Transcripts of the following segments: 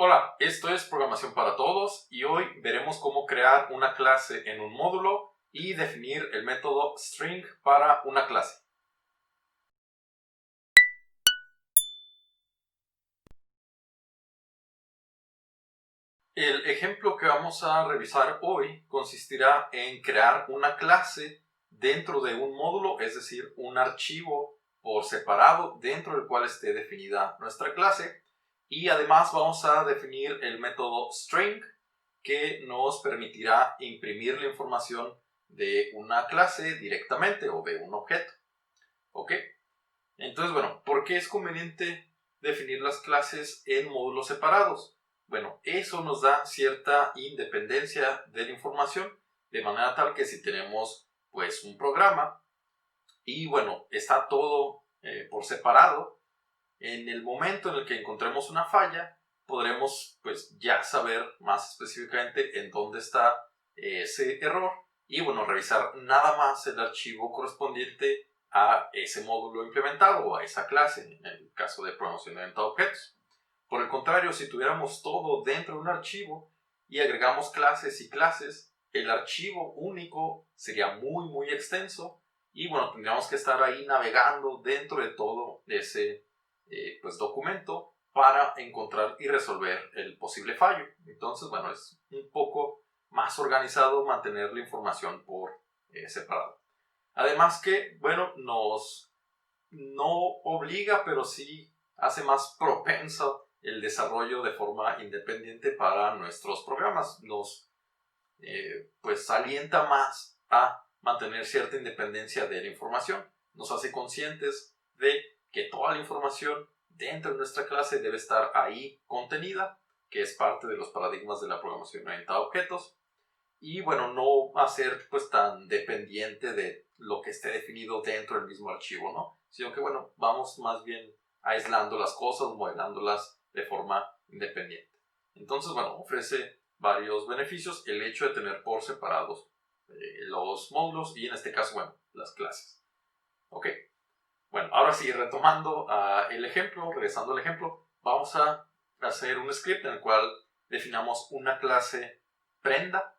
Hola, esto es Programación para Todos y hoy veremos cómo crear una clase en un módulo y definir el método string para una clase. El ejemplo que vamos a revisar hoy consistirá en crear una clase dentro de un módulo, es decir, un archivo por separado dentro del cual esté definida nuestra clase. Y además vamos a definir el método string que nos permitirá imprimir la información de una clase directamente o de un objeto. ¿Ok? Entonces, bueno, ¿por qué es conveniente definir las clases en módulos separados? Bueno, eso nos da cierta independencia de la información, de manera tal que si tenemos pues un programa y bueno, está todo por separado, en el momento en el que encontremos una falla, podremos pues ya saber más específicamente en dónde está ese error y bueno, revisar nada más el archivo correspondiente a ese módulo implementado o a esa clase, en el caso de programación orientada a objetos. Por el contrario, si tuviéramos todo dentro de un archivo y agregamos clases y clases, el archivo único sería muy extenso y bueno, tendríamos que estar ahí navegando dentro de todo ese pues documento para encontrar y resolver el posible fallo. Entonces, bueno, es un poco más organizado mantener la información por separado. Además que, bueno, no obliga, pero sí hace más propenso el desarrollo de forma independiente para nuestros programas. Nos pues alienta más a mantener cierta independencia de la información. Nos hace conscientes de que toda la información dentro de nuestra clase debe estar ahí contenida, que es parte de los paradigmas de la programación orientada a objetos. Y bueno, no hacer pues tan dependiente de lo que esté definido dentro del mismo archivo, ¿no? Sino que bueno, vamos más bien aislando las cosas, modelándolas de forma independiente. Entonces, bueno, ofrece varios beneficios el hecho de tener por separados los módulos y en este caso, bueno, las clases. ¿Ok? Bueno, ahora sí, retomando el ejemplo, regresando al ejemplo, vamos a hacer un script en el cual definamos una clase prenda,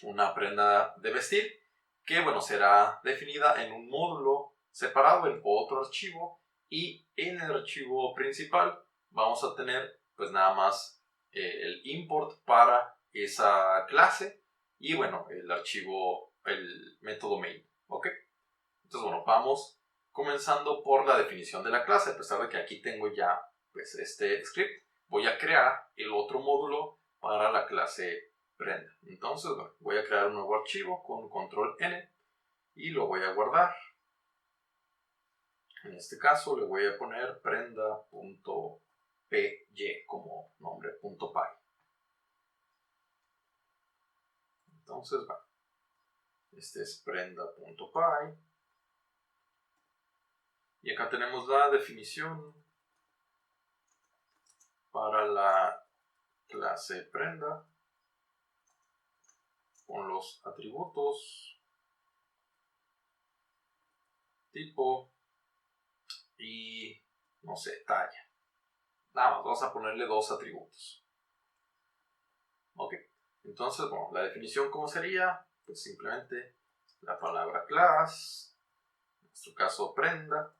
una prenda de vestir, que bueno, será definida en un módulo separado en otro archivo y en el archivo principal vamos a tener pues nada más el import para esa clase y bueno, el archivo, el método main, ¿ok? Entonces bueno, vamos comenzando por la definición de la clase. A pesar de que aquí tengo ya pues este script, voy a crear el otro módulo para la clase prenda. Entonces bueno, voy a crear un nuevo archivo con control N y lo voy a guardar. En este caso le voy a poner prenda.py como nombre .py. Entonces bueno, este es prenda.py y acá tenemos la definición para la clase prenda con los atributos, tipo y no sé, talla. Nada más, vamos a ponerle dos atributos. Ok, entonces, bueno, la definición, ¿cómo sería? Pues simplemente la palabra class, en nuestro caso prenda,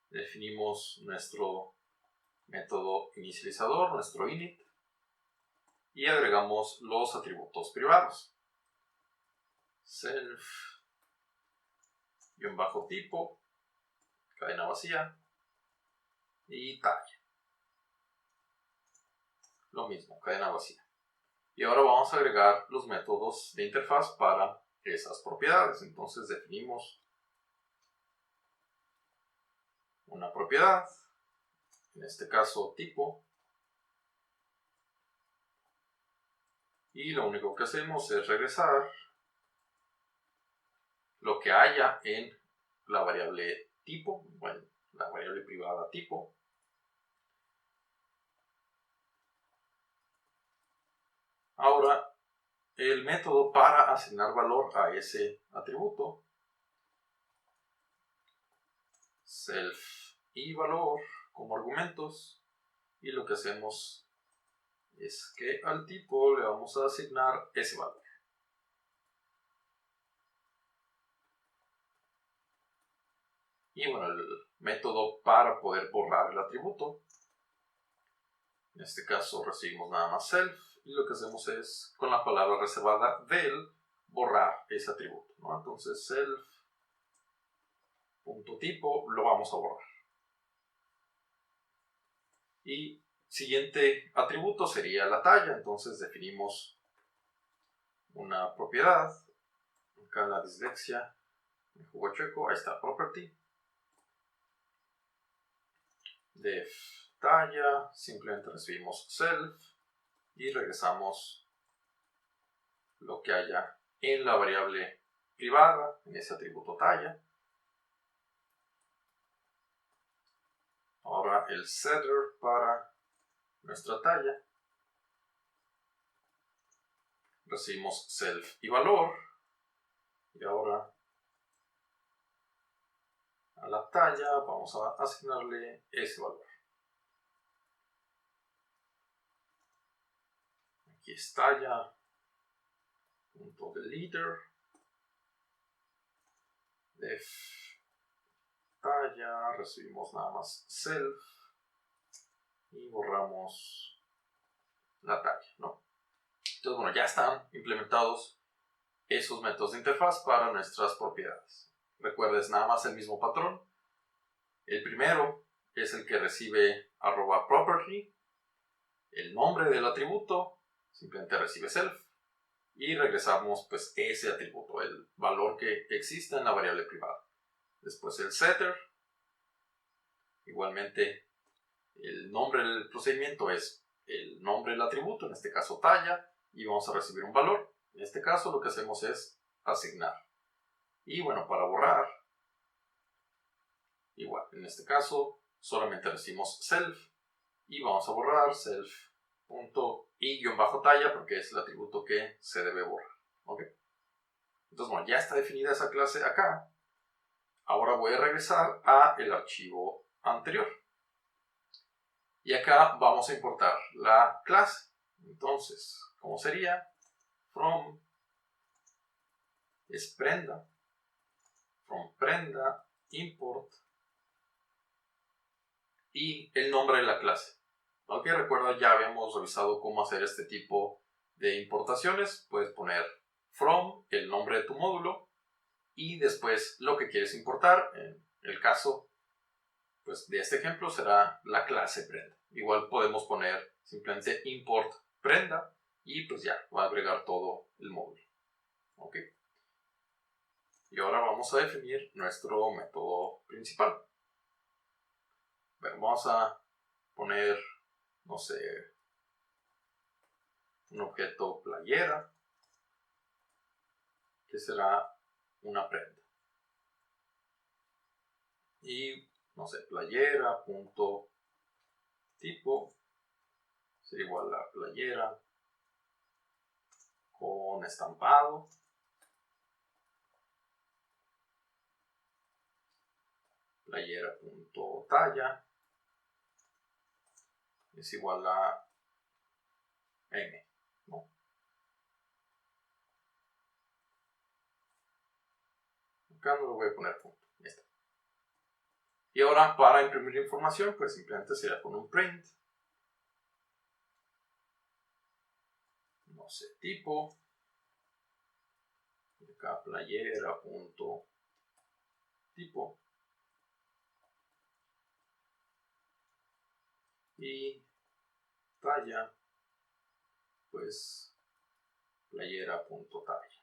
definimos nuestro método inicializador, nuestro init, y agregamos los atributos privados. Self-tipo, cadena vacía, y talla. Lo mismo, cadena vacía. Y ahora vamos a agregar los métodos de interfaz para esas propiedades. Entonces definimos una propiedad, en este caso tipo, y lo único que hacemos es regresar lo que haya en la variable tipo, bueno, la variable privada tipo. Ahora, el método para asignar valor a ese atributo, self y valor como argumentos, y lo que hacemos es que al tipo le vamos a asignar ese valor. Y bueno, el método para poder borrar el atributo, en este caso recibimos nada más self, y lo que hacemos es, con la palabra reservada del, borrar ese atributo, ¿no? Entonces self.tipo lo vamos a borrar. Y siguiente atributo sería la talla, entonces definimos una propiedad, acá en la dislexia me jugó chueco, ahí está, property, def talla, simplemente recibimos self y regresamos lo que haya en la variable privada, en ese atributo talla. Ahora el setter para nuestra talla. Recibimos self y valor. Y ahora a la talla vamos a asignarle ese valor. Aquí es talla.deleter. Def talla, recibimos nada más self y borramos la talla, ¿no? Entonces, bueno, ya están implementados esos métodos de interfaz para nuestras propiedades. Recuerdes nada más el mismo patrón. El primero es el que recibe @property, el nombre del atributo, simplemente recibe self, y regresamos pues ese atributo, el valor que existe en la variable privada. Después el setter, igualmente el nombre del procedimiento es el nombre del atributo, en este caso talla, y vamos a recibir un valor. En este caso lo que hacemos es asignar. Y bueno, para borrar, igual, en este caso solamente recibimos self y vamos a borrar self.i-talla porque es el atributo que se debe borrar. ¿Ok? Entonces, bueno, ya está definida esa clase acá. Ahora voy a regresar a el archivo anterior. Y acá vamos a importar la clase. Entonces, ¿cómo sería? From es prenda. From prenda import y el nombre de la clase. Ok, recuerda, ya habíamos revisado cómo hacer este tipo de importaciones. Puedes poner from, el nombre de tu módulo, y después lo que quieres importar. En el caso pues, de este ejemplo será la clase prenda. Igual podemos poner simplemente import prenda y pues ya va a agregar todo el módulo. Ok. Y ahora vamos a definir nuestro método principal. Bueno, vamos a poner, no sé, un objeto playera, que será una prenda. Y, no sé, playera.tipo será igual a playera con estampado. Playera.talla es igual a m, ¿no? Acá no lo voy a poner punto, ya está. Y ahora para imprimir información, pues simplemente será con un print, no sé, tipo, y acá playera.tipo, y talla, pues playera.talla.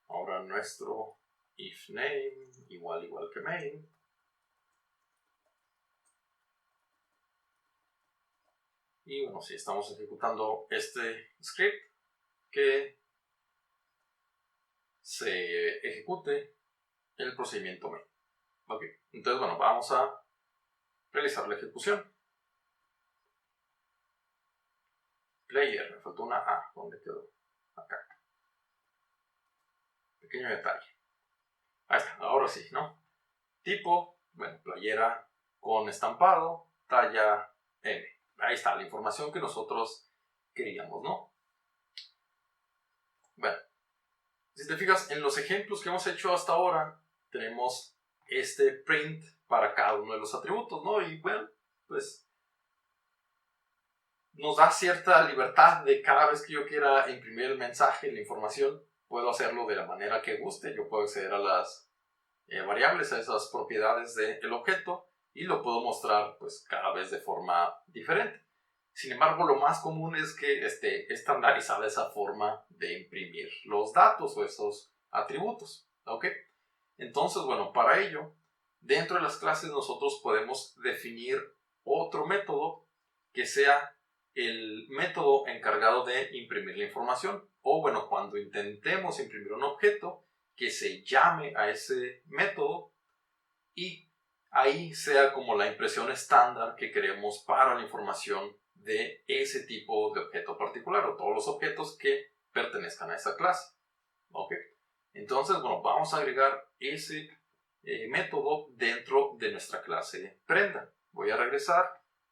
Ahora nuestro if name igual que main. Y bueno, si estamos ejecutando este script, que se ejecute el procedimiento main. Ok, entonces bueno, vamos a realizar la ejecución. Player, me faltó una A, ¿dónde quedó? Acá. Pequeño detalle. ahora sí, ¿no? Tipo, bueno, playera con estampado, talla M. Ahí está la información que nosotros queríamos, ¿no? Bueno, si te fijas en los ejemplos que hemos hecho hasta ahora, tenemos este print para cada uno de los atributos, ¿no? Y bueno, pues nos da cierta libertad de cada vez que yo quiera imprimir el mensaje, la información, puedo hacerlo de la manera que guste. Yo puedo acceder a las variables, a esas propiedades del objeto, y lo puedo mostrar pues cada vez de forma diferente. Sin embargo, lo más común es que esté estandarizada esa forma de imprimir los datos o esos atributos, ¿ok? Entonces, bueno, para ello, dentro de las clases nosotros podemos definir otro método que sea el método encargado de imprimir la información. O bueno, cuando intentemos imprimir un objeto, que se llame a ese método y ahí sea como la impresión estándar que queremos para la información de ese tipo de objeto particular o todos los objetos que pertenezcan a esa clase. ¿Ok? Entonces, bueno, vamos a agregar ese método dentro de nuestra clase prenda. Voy a regresar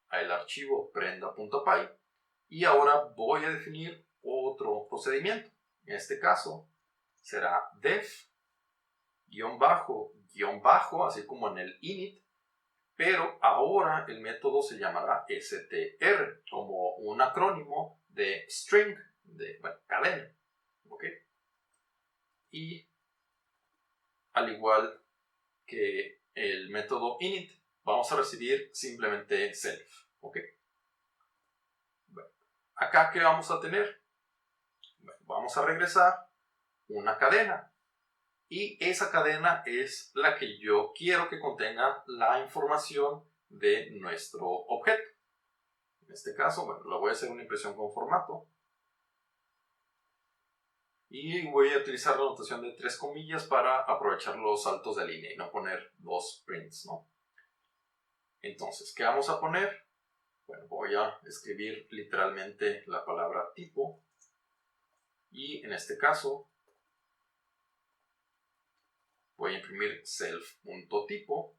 al archivo prenda.py y ahora voy a definir otro procedimiento. En este caso será def guión bajo, así como en el init, pero ahora el método se llamará str, como un acrónimo de string, de cadena. ¿Ok? Y al igual que el método init, vamos a recibir simplemente self. ¿Ok? Bueno, acá, ¿qué vamos a tener? Bueno, vamos a regresar una cadena. Y esa cadena es la que yo quiero que contenga la información de nuestro objeto. En este caso, bueno, la voy a hacer una impresión con formato. Y voy a utilizar la notación de 3 comillas para aprovechar los saltos de línea y no poner 2 prints, ¿no? Entonces, ¿qué vamos a poner? Bueno, voy a escribir literalmente la palabra tipo. Y en este caso, voy a imprimir self.tipo.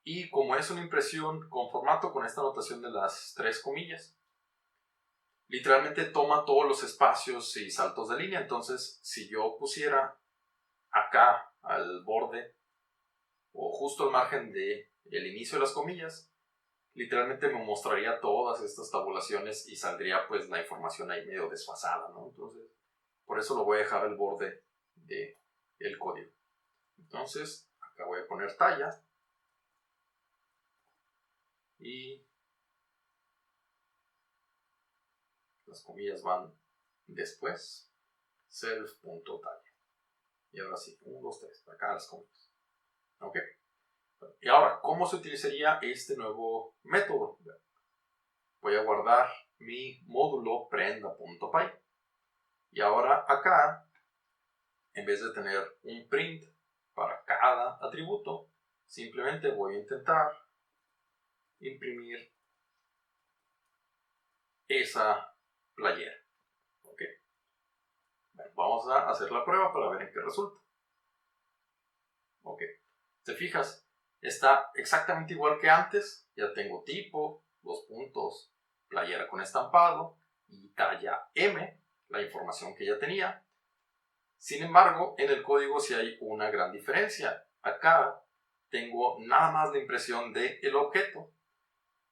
Y como es una impresión con formato, con esta notación de las 3 comillas, literalmente toma todos los espacios y saltos de línea. Entonces, si yo pusiera acá al borde o justo al margen del inicio de las comillas, literalmente me mostraría todas estas tabulaciones y saldría pues la información ahí medio desfasada, ¿no? Entonces, por eso lo voy a dejar al borde del código. Entonces, acá voy a poner talla y las comillas van después, self.talla. Y ahora sí, 1, 2, 3, acá las comillas. ¿Ok? Y ahora, ¿cómo se utilizaría este nuevo método? Voy a guardar mi módulo prenda.py. Y ahora acá, en vez de tener un print para cada atributo, simplemente voy a intentar imprimir esa playera. ¿Ok? Bueno, vamos a hacer la prueba para ver en qué resulta. Ok. ¿Te fijas? Está exactamente igual que antes. Ya tengo tipo, 2 puntos, playera con estampado y talla M, la información que ya tenía. Sin embargo, en el código sí hay una gran diferencia. Acá tengo nada más la impresión del objeto.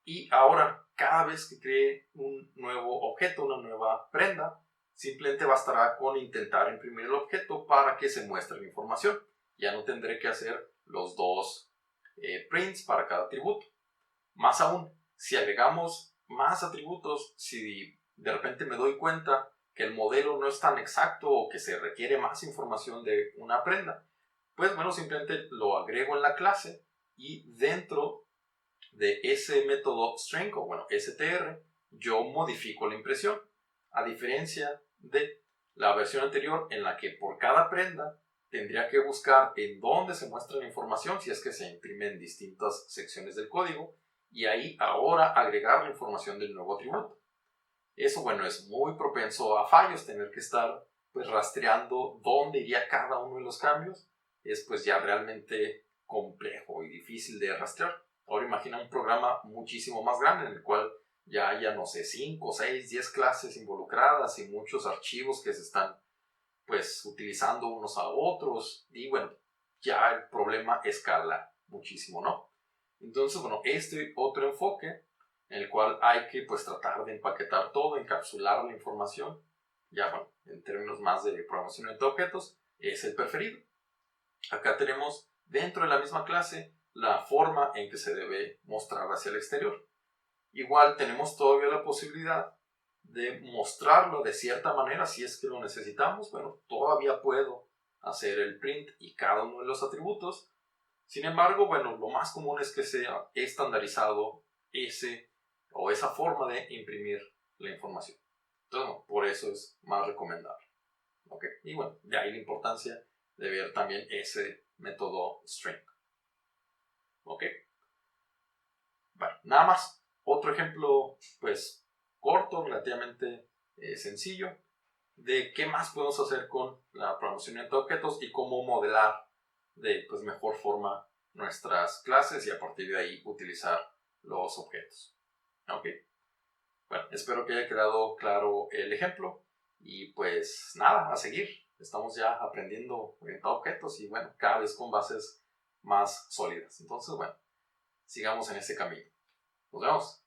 Y ahora, cada vez que cree un nuevo objeto, una nueva prenda, simplemente bastará con intentar imprimir el objeto para que se muestre la información. Ya no tendré que hacer los 2 prints para cada atributo. Más aún, si agregamos más atributos, si de repente me doy cuenta que el modelo no es tan exacto o que se requiere más información de una prenda, pues bueno, simplemente lo agrego en la clase y dentro de ese método string o bueno, str, yo modifico la impresión, a diferencia de la versión anterior en la que por cada prenda tendría que buscar en dónde se muestra la información si es que se imprime en distintas secciones del código y ahí ahora agregar la información del nuevo atributo. Eso, bueno, es muy propenso a fallos, tener que estar pues rastreando dónde iría cada uno de los cambios. es pues ya realmente complejo y difícil de rastrear. Ahora imagina un programa muchísimo más grande en el cual ya haya, no sé, 5, 6, 10 clases involucradas y muchos archivos que se están pues utilizando unos a otros y bueno, ya el problema escala muchísimo, ¿no? Entonces, bueno, este otro enfoque en el cual hay que pues tratar de empaquetar todo, encapsular la información, ya bueno, en términos más de programación de objetos, es el preferido. Acá tenemos dentro de la misma clase la forma en que se debe mostrar hacia el exterior. Igual tenemos todavía la posibilidad de mostrarlo de cierta manera si es que lo necesitamos. Bueno, todavía puedo hacer el print y cada uno de los atributos. Sin embargo, bueno, lo más común es que sea estandarizado ese o esa forma de imprimir la información. Entonces, no, por eso es más recomendable. ¿Okay? Y bueno, de ahí la importancia de ver también ese método string. ¿Ok? Bueno, nada más. Otro ejemplo, pues, corto, relativamente sencillo, de qué más podemos hacer con la programación de objetos y cómo modelar de pues, mejor forma nuestras clases y a partir de ahí utilizar los objetos. ¿Ok? Bueno, espero que haya quedado claro el ejemplo y pues nada, a seguir. Estamos ya aprendiendo orientado a objetos y bueno, cada vez con bases más sólidas. Entonces, bueno, sigamos en ese camino. Nos vemos.